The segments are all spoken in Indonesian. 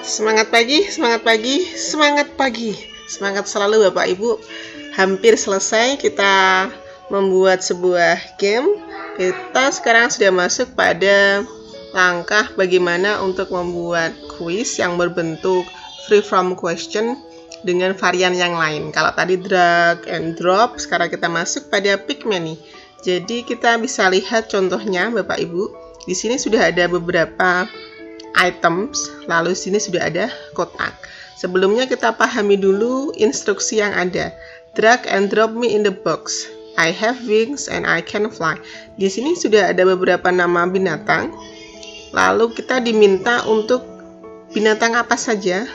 Semangat pagi, semangat pagi, semangat pagi. Semangat selalu Bapak Ibu. Hampir selesai kita membuat sebuah game. Kita sekarang sudah masuk pada langkah bagaimana untuk membuat kuis yang berbentuk free from question dengan varian yang lain. Kalau tadi drag and drop, sekarang kita masuk pada pick many. Jadi kita bisa lihat contohnya Bapak Ibu. Di sini sudah ada beberapa items, lalu sini sudah ada kotak. Sebelumnya kita pahami dulu instruksi yang ada. Drag and drop me in the box. I have wings and I can fly. Di sini sudah ada beberapa nama binatang. Lalu kita diminta untuk binatang apa saja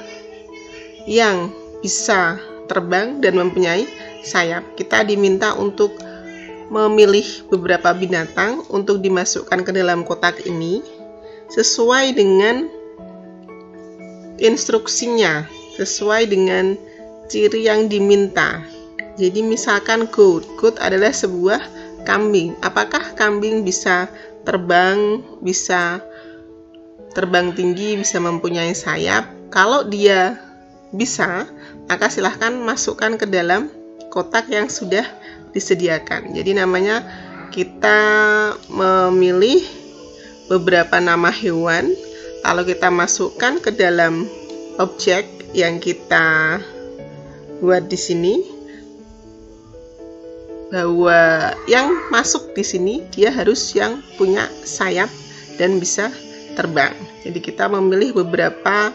yang bisa terbang dan mempunyai sayap. Kita diminta untuk memilih beberapa binatang untuk dimasukkan ke dalam kotak ini sesuai dengan instruksinya, sesuai dengan ciri yang diminta. Jadi misalkan goat adalah sebuah kambing. Apakah kambing bisa terbang tinggi, bisa mempunyai sayap? Kalau dia bisa, maka silahkan masukkan ke dalam kotak yang sudah disediakan. Jadi namanya kita memilih beberapa nama hewan, lalu kita masukkan ke dalam objek yang kita buat di sini, bahwa yang masuk di sini dia harus yang punya sayap dan bisa terbang. Jadi kita memilih beberapa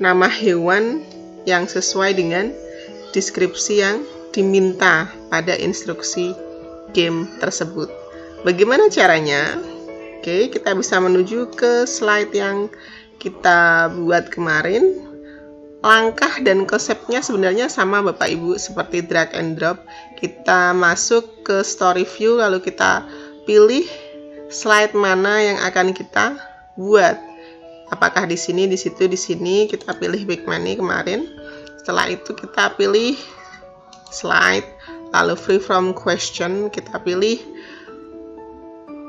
nama hewan yang sesuai dengan deskripsi yang diminta pada instruksi game tersebut. Bagaimana caranya? Oke, kita bisa menuju ke slide yang kita buat kemarin. Langkah dan konsepnya sebenarnya sama Bapak Ibu, seperti drag and drop. Kita masuk ke story view, lalu kita pilih slide mana yang akan kita buat. Apakah di sini, di situ, di sini. Kita pilih pick many kemarin. Setelah itu kita pilih slide, lalu free from question, kita pilih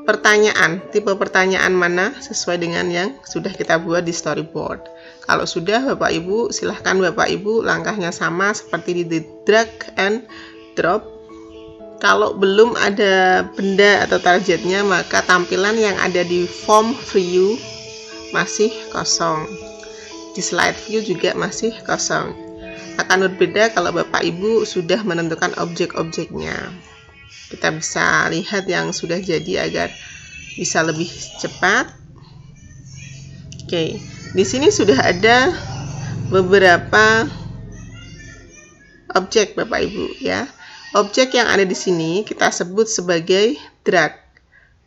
pertanyaan, tipe pertanyaan mana sesuai dengan yang sudah kita buat di storyboard. Kalau sudah Bapak Ibu, silahkan Bapak Ibu langkahnya sama seperti di drag and drop. Kalau belum ada benda atau targetnya, maka tampilan yang ada di form view masih kosong. Di slide view juga masih kosong. Akan berbeda kalau Bapak Ibu sudah menentukan objek-objeknya. Kita bisa lihat yang sudah jadi agar bisa lebih cepat. Oke, di sini sudah ada beberapa objek Bapak Ibu ya. Objek yang ada di sini kita sebut sebagai drag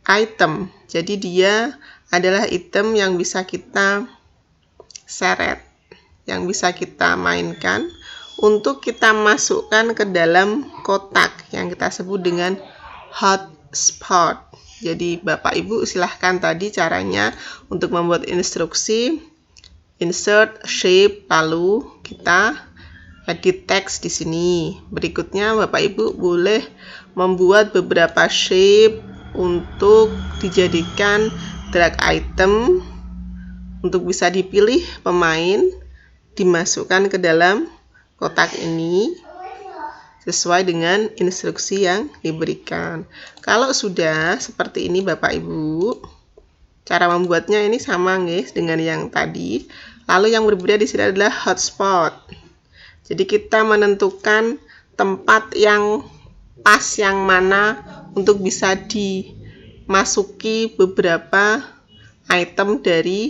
item. Jadi dia adalah item yang bisa kita seret, yang bisa kita mainkan untuk kita masukkan ke dalam kotak yang kita sebut dengan hotspot. Jadi Bapak Ibu silahkan tadi caranya untuk membuat instruksi, insert shape, lalu kita edit text di sini. Berikutnya Bapak Ibu boleh membuat beberapa shape untuk dijadikan drag item untuk bisa dipilih pemain, dimasukkan ke dalam kotak ini sesuai dengan instruksi yang diberikan. Kalau sudah seperti ini Bapak Ibu, cara membuatnya ini sama guys dengan yang tadi. Lalu yang berbeda di sini adalah hotspot. Jadi kita menentukan tempat yang pas yang mana untuk bisa dimasuki beberapa item dari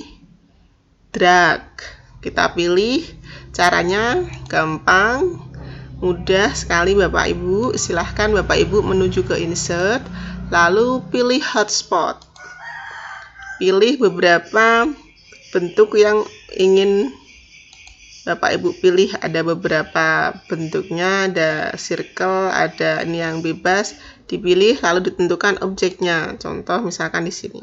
drag. Kita pilih, caranya gampang, mudah sekali Bapak Ibu. Silahkan Bapak Ibu menuju ke insert, lalu pilih hotspot. Pilih beberapa bentuk yang ingin Bapak Ibu pilih. Ada beberapa bentuknya, ada circle, ada ini yang bebas. Dipilih lalu ditentukan objeknya. Contoh misalkan di sini.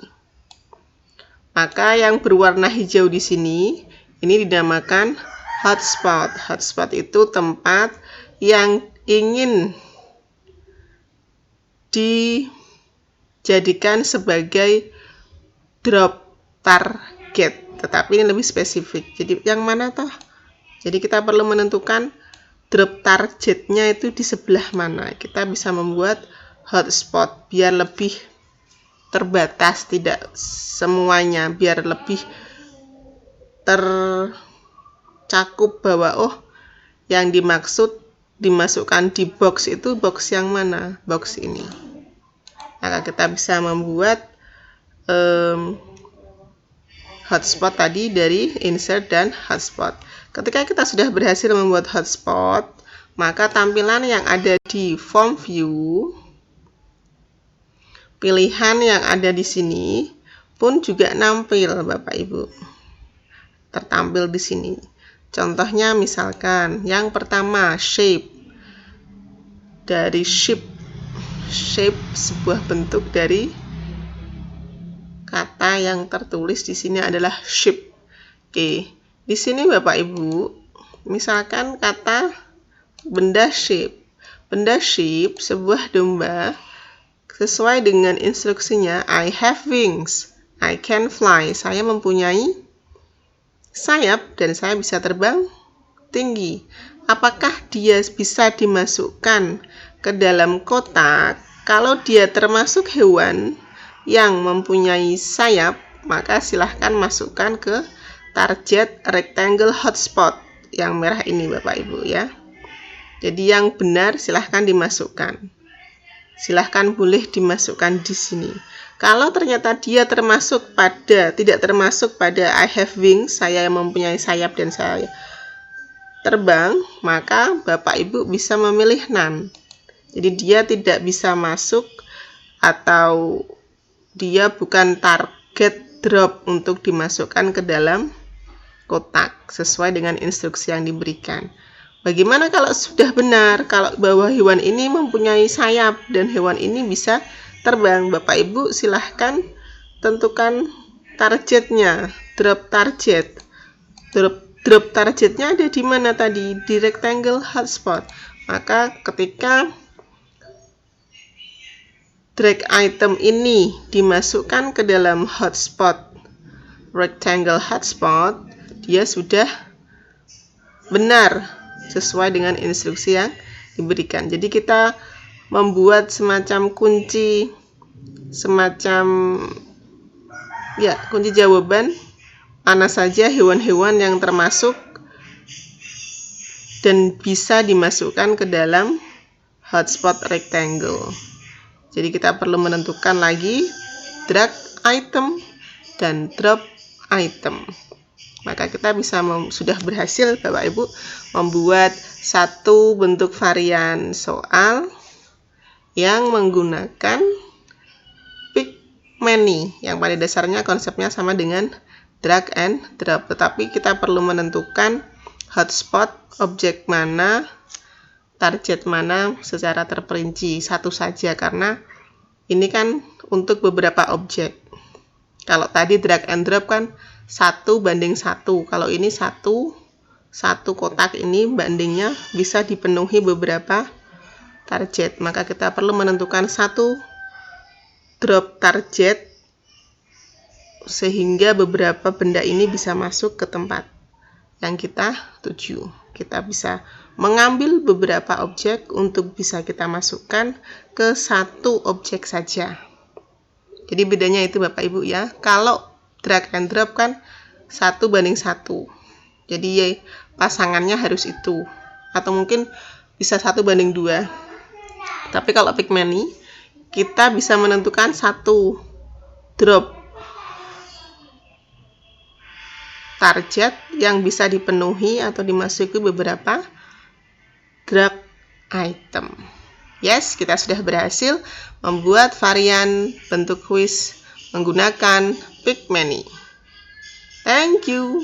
Maka yang berwarna hijau di sini ini dinamakan hotspot. Hotspot itu tempat yang ingin dijadikan sebagai drop target. tetapi ini lebih spesifik. Jadi yang mana toh? Jadi kita perlu menentukan drop targetnya itu di sebelah mana. Kita bisa membuat hotspot biar lebih terbatas, tidak semuanya, biar lebih tercakup bahwa oh yang dimasukkan di box itu box yang mana, box ini. Maka kita bisa membuat hotspot tadi dari insert dan hotspot. Ketika kita sudah berhasil membuat hotspot, maka tampilan yang ada di form view, pilihan yang ada di sini pun juga nampil Bapak Ibu. Tertampil di sini. Contohnya misalkan yang pertama shape. Dari shape sebuah bentuk dari kata yang tertulis di sini adalah shape. Oke. Di sini Bapak Ibu, misalkan kata benda shape. Benda shape sebuah domba sesuai dengan instruksinya, I have wings, I can fly. Saya mempunyai sayap dan saya bisa terbang tinggi. Apakah dia bisa dimasukkan ke dalam kotak? Kalau dia termasuk hewan yang mempunyai sayap, maka silahkan masukkan ke target rectangle hotspot yang merah ini Bapak Ibu ya. Jadi yang benar silahkan dimasukkan. Silahkan boleh dimasukkan di sini. Kalau ternyata dia tidak termasuk pada I have wings, saya yang mempunyai sayap dan saya terbang, maka Bapak Ibu bisa memilih none. Jadi dia tidak bisa masuk atau dia bukan target drop untuk dimasukkan ke dalam kotak sesuai dengan instruksi yang diberikan. Bagaimana kalau sudah benar, kalau bahwa hewan ini mempunyai sayap dan hewan ini bisa terbang? Bapak Ibu silahkan tentukan targetnya, drop target. Drop targetnya ada di mana tadi? Di rectangle hotspot. Maka ketika drag item ini dimasukkan ke dalam hotspot, rectangle hotspot, dia sudah benar sesuai dengan instruksi yang diberikan. Jadi kita membuat semacam kunci jawaban mana saja hewan-hewan yang termasuk dan bisa dimasukkan ke dalam hotspot rectangle. Jadi kita perlu menentukan lagi drag item dan drop item. Maka kita sudah berhasil Bapak Ibu membuat satu bentuk varian soal yang menggunakan pick many, yang pada dasarnya konsepnya sama dengan drag and drop, tetapi kita perlu menentukan hotspot, objek mana, target mana secara terperinci satu saja, karena ini kan untuk beberapa objek. Kalau tadi drag and drop kan 1:1. Kalau ini satu kotak ini bandingnya bisa dipenuhi beberapa target. Maka kita perlu menentukan satu drop target sehingga beberapa benda ini bisa masuk ke tempat yang kita tuju. Kita bisa mengambil beberapa objek untuk bisa kita masukkan ke satu objek saja. Jadi bedanya itu Bapak Ibu ya. Kalau drag and drop kan 1:1. Jadi pasangannya harus itu. Atau mungkin bisa 1:2. Tapi kalau pick many, kita bisa menentukan satu drop target yang bisa dipenuhi atau dimasuki beberapa drag item. Yes, kita sudah berhasil membuat varian bentuk kuis menggunakan pick many. Thank you.